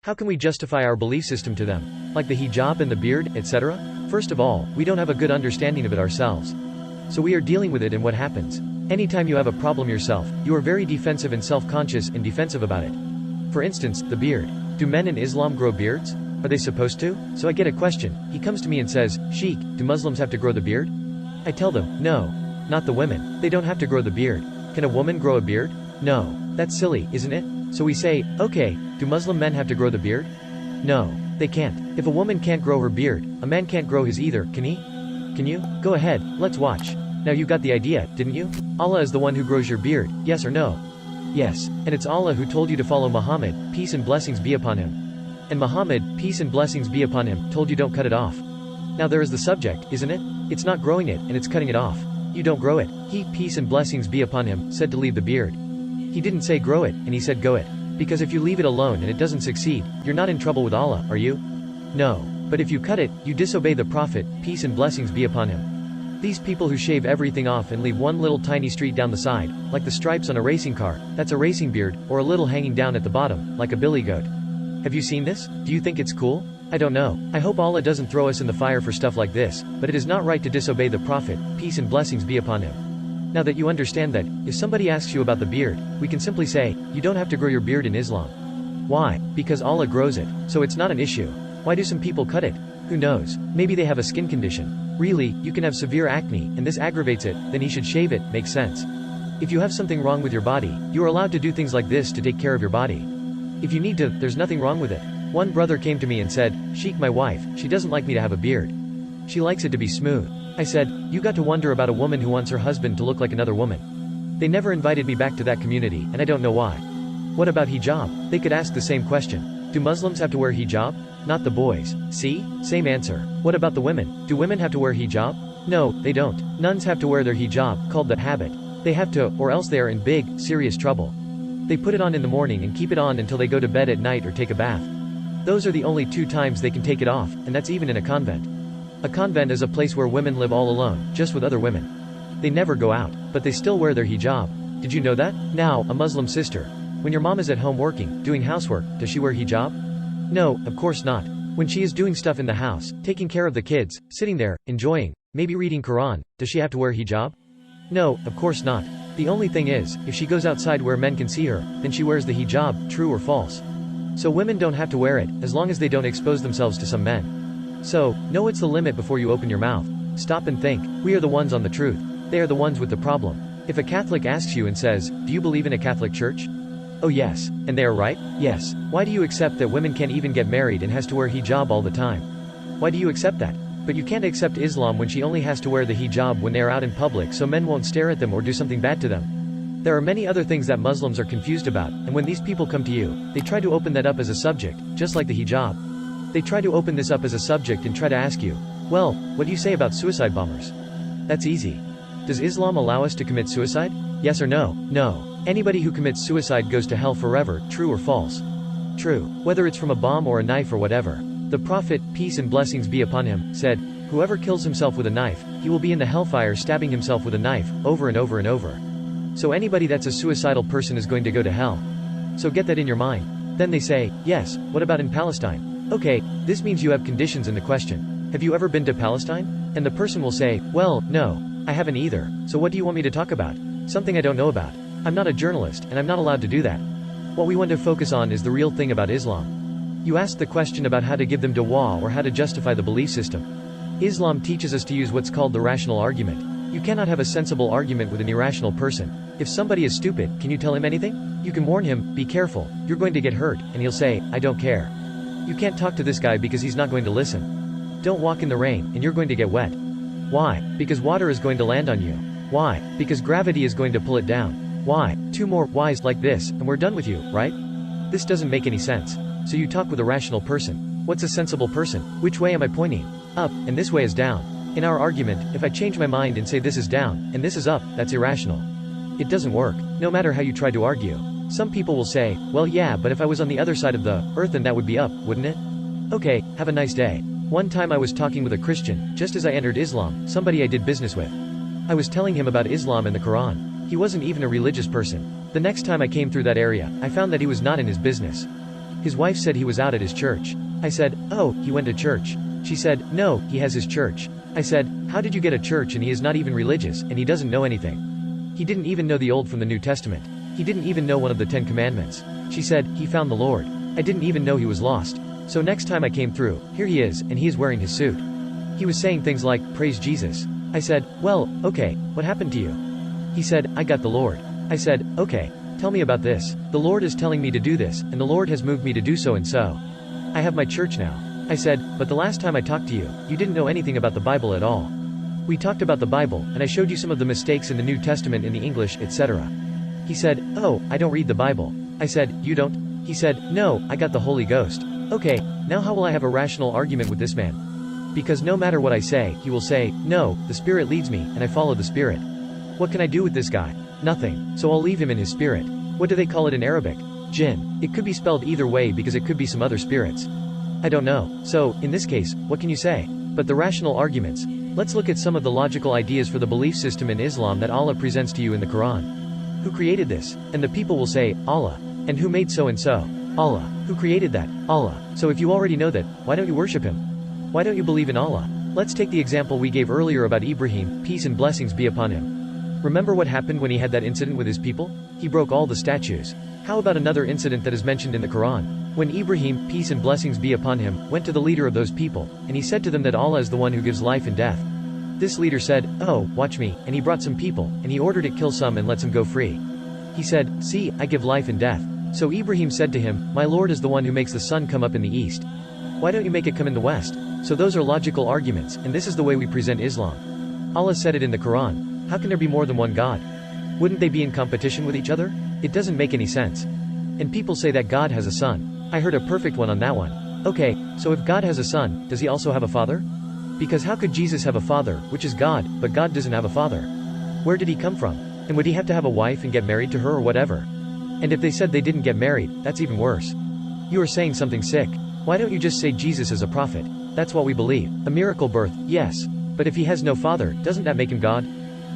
How can we justify our belief system to them? Like the hijab and the beard, etc.? First of all, we don't have a good understanding of it ourselves. So we are dealing with it, and what happens? Anytime you have a problem yourself, you are very defensive and self-conscious and defensive about it. For instance, the beard. Do men in Islam grow beards? Are they supposed to? So I get a question. He comes to me and says, Sheikh, do Muslims have to grow the beard? I tell them, no. Not the women. They don't have to grow the beard. Can a woman grow a beard? No. That's silly, isn't it? So we say, okay, do Muslim men have to grow the beard? No. They can't. If a woman can't grow her beard, a man can't grow his either, can he? Can you? Go ahead, let's watch. Now you got the idea, didn't you? Allah is the one who grows your beard, yes or no? Yes. And it's Allah who told you to follow Muhammad, peace and blessings be upon him. And Muhammad, peace and blessings be upon him, told you don't cut it off. Now there is the subject, isn't it? It's not growing it, and it's cutting it off. You don't grow it. He, peace and blessings be upon him, said to leave the beard. He didn't say grow it, and he said go it. Because if you leave it alone and it doesn't succeed, you're not in trouble with Allah, are you? No. But if you cut it, you disobey the Prophet, peace and blessings be upon him. These people who shave everything off and leave one little tiny streak down the side, like the stripes on a racing car, that's a racing beard, or a little hanging down at the bottom, like a billy goat. Have you seen this? Do you think it's cool? I don't know. I hope Allah doesn't throw us in the fire for stuff like this, but it is not right to disobey the Prophet, peace and blessings be upon him. Now that you understand that, if somebody asks you about the beard, we can simply say, you don't have to grow your beard in Islam. Why? Because Allah grows it, so it's not an issue. Why do some people cut it? Who knows? Maybe they have a skin condition. Really, you can have severe acne, and this aggravates it, then he should shave it, makes sense. If you have something wrong with your body, you are allowed to do things like this to take care of your body. If you need to, there's nothing wrong with it. One brother came to me and said, Sheikh, my wife, she doesn't like me to have a beard. She likes it to be smooth. I said, you got to wonder about a woman who wants her husband to look like another woman. They never invited me back to that community, and I don't know why. What about hijab? They could ask the same question. Do Muslims have to wear hijab? Not the boys. See? Same answer. What about the women? Do women have to wear hijab? No, they don't. Nuns have to wear their hijab, called the habit. They have to, or else they are in big, serious trouble. They put it on in the morning and keep it on until they go to bed at night or take a bath. Those are the only 2 times they can take it off, and that's even in a convent. A convent is a place where women live all alone, just with other women. They never go out, but they still wear their hijab. Did you know that? Now, a Muslim sister. When your mom is at home working, doing housework, does she wear hijab? No, of course not. When she is doing stuff in the house, taking care of the kids, sitting there, enjoying, maybe reading Quran, does she have to wear hijab? No, of course not. The only thing is, if she goes outside where men can see her, then she wears the hijab, true or false. So women don't have to wear it, as long as they don't expose themselves to some men. So, know what's the limit before you open your mouth. Stop and think. We are the ones on the truth. They are the ones with the problem. If a Catholic asks you and says, do you believe in a Catholic church? Oh yes. And they are right? Yes. Why do you accept that women can't even get married and has to wear hijab all the time? Why do you accept that? But you can't accept Islam when she only has to wear the hijab when they are out in public so men won't stare at them or do something bad to them. There are many other things that Muslims are confused about, and when these people come to you, they try to open that up as a subject, just like the hijab. They try to open this up as a subject and try to ask you, well, what do you say about suicide bombers? That's easy. Does Islam allow us to commit suicide? Yes or no? No. Anybody who commits suicide goes to hell forever, true or false? True. Whether it's from a bomb or a knife or whatever. The Prophet, peace and blessings be upon him, said, whoever kills himself with a knife, he will be in the hellfire stabbing himself with a knife, over and over and over. So anybody that's a suicidal person is going to go to hell. So get that in your mind. Then they say, yes, what about in Palestine? Okay, this means you have conditions in the question. Have you ever been to Palestine? And the person will say, well, no, I haven't either, so what do you want me to talk about? Something I don't know about. I'm not a journalist, and I'm not allowed to do that. What we want to focus on is the real thing about Islam. You asked the question about how to give them dawah or how to justify the belief system. Islam teaches us to use what's called the rational argument. You cannot have a sensible argument with an irrational person. If somebody is stupid, can you tell him anything? You can warn him, be careful, you're going to get hurt, and he'll say, I don't care. You can't talk to this guy because he's not going to listen. Don't walk in the rain, and you're going to get wet. Why? Because water is going to land on you. Why? Because gravity is going to pull it down. Why? 2 more whys like this, and we're done with you, right? This doesn't make any sense. So you talk with a rational person. What's a sensible person? Which way am I pointing? Up, and this way is down. In our argument, if I change my mind and say this is down, and this is up, that's irrational. It doesn't work, no matter how you try to argue. Some people will say, well yeah, but if I was on the other side of the earth then that would be up, wouldn't it? Okay, have a nice day. One time I was talking with a Christian, just as I entered Islam, somebody I did business with. I was telling him about Islam and the Quran. He wasn't even a religious person. The next time I came through that area, I found that he was not in his business. His wife said he was out at his church. I said, oh, he went to church. She said, no, he has his church. I said, how did you get a church and he is not even religious, and he doesn't know anything? He didn't even know the Old from the New Testament. He didn't even know one of the 10 Commandments. She said, he found the Lord. I didn't even know he was lost. So next time I came through, here he is, and he is wearing his suit. He was saying things like, praise Jesus. I said, well, okay, what happened to you? He said, I got the Lord. I said, okay, tell me about this. The Lord is telling me to do this, and the Lord has moved me to do so and so. I have my church now. I said, but the last time I talked to you, you didn't know anything about the Bible at all. We talked about the Bible, and I showed you some of the mistakes in the New Testament in the English, etc. He said, oh, I don't read the Bible. I said, you don't? He said, no, I got the Holy Ghost. Okay, now how will I have a rational argument with this man? Because no matter what I say, he will say, no, the Spirit leads me, and I follow the Spirit. What can I do with this guy? Nothing. So I'll leave him in his spirit. What do they call it in Arabic? Jinn. It could be spelled either way because it could be some other spirits. I don't know. So, in this case, what can you say? But the rational arguments. Let's look at some of the logical ideas for the belief system in Islam that Allah presents to you in the Quran. Who created this? And the people will say, Allah. And who made so and so? Allah. Who created that? Allah. So if you already know that, why don't you worship him? Why don't you believe in Allah? Let's take the example we gave earlier about Ibrahim, peace and blessings be upon him. Remember what happened when he had that incident with his people? He broke all the statues. How about another incident that is mentioned in the Quran? When Ibrahim, peace and blessings be upon him, went to the leader of those people, and he said to them that Allah is the one who gives life and death. This leader said, oh, watch me, and he brought some people, and he ordered it kill some and let some go free. He said, see, I give life and death. So Ibrahim said to him, my Lord is the one who makes the sun come up in the east. Why don't you make it come in the west? So those are logical arguments, and this is the way we present Islam. Allah said it in the Quran. How can there be more than one God? Wouldn't they be in competition with each other? It doesn't make any sense. And people say that God has a son. I heard a perfect one on that one. Okay, so if God has a son, does he also have a father? Because how could Jesus have a father, which is God, but God doesn't have a father? Where did he come from? And would he have to have a wife and get married to her or whatever? And if they said they didn't get married, that's even worse. You are saying something sick. Why don't you just say Jesus is a prophet? That's what we believe. A miracle birth, yes. But if he has no father, doesn't that make him God?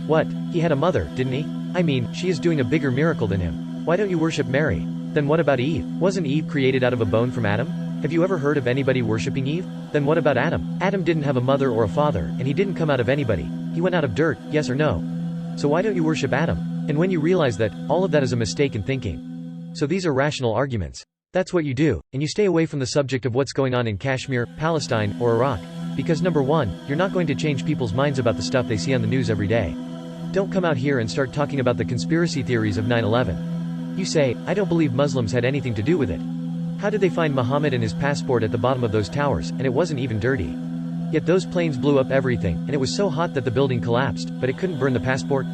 What? He had a mother, didn't he? I mean, she is doing a bigger miracle than him. Why don't you worship Mary? Then what about Eve? Wasn't Eve created out of a bone from Adam? Have you ever heard of anybody worshipping Eve? Then what about Adam? Adam didn't have a mother or a father, and he didn't come out of anybody. He went out of dirt, yes or no? So why don't you worship Adam? And when you realize that, all of that is a mistake in thinking. So these are rational arguments. That's what you do, and you stay away from the subject of what's going on in Kashmir, Palestine, or Iraq. Because number one, you're not going to change people's minds about the stuff they see on the news every day. Don't come out here and start talking about the conspiracy theories of 9/11. You say, I don't believe Muslims had anything to do with it. How did they find Muhammad and his passport at the bottom of those towers, and it wasn't even dirty? Yet those planes blew up everything, and it was so hot that the building collapsed, but it couldn't burn the passport?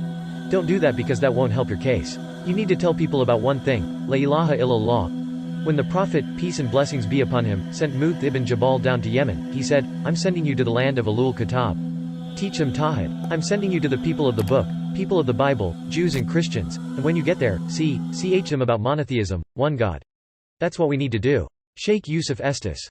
Don't do that because that won't help your case. You need to tell people about one thing, La ilaha illallah. When the Prophet, peace and blessings be upon him, sent Mu'adh ibn Jabal down to Yemen, he said, I'm sending you to the land of Ahlul Kitab. Teach them Tawhid. I'm sending you to the people of the book, people of the Bible, Jews and Christians, and when you get there, teach them about monotheism, one God. That's what we need to do. Sheikh Yusuf Estes.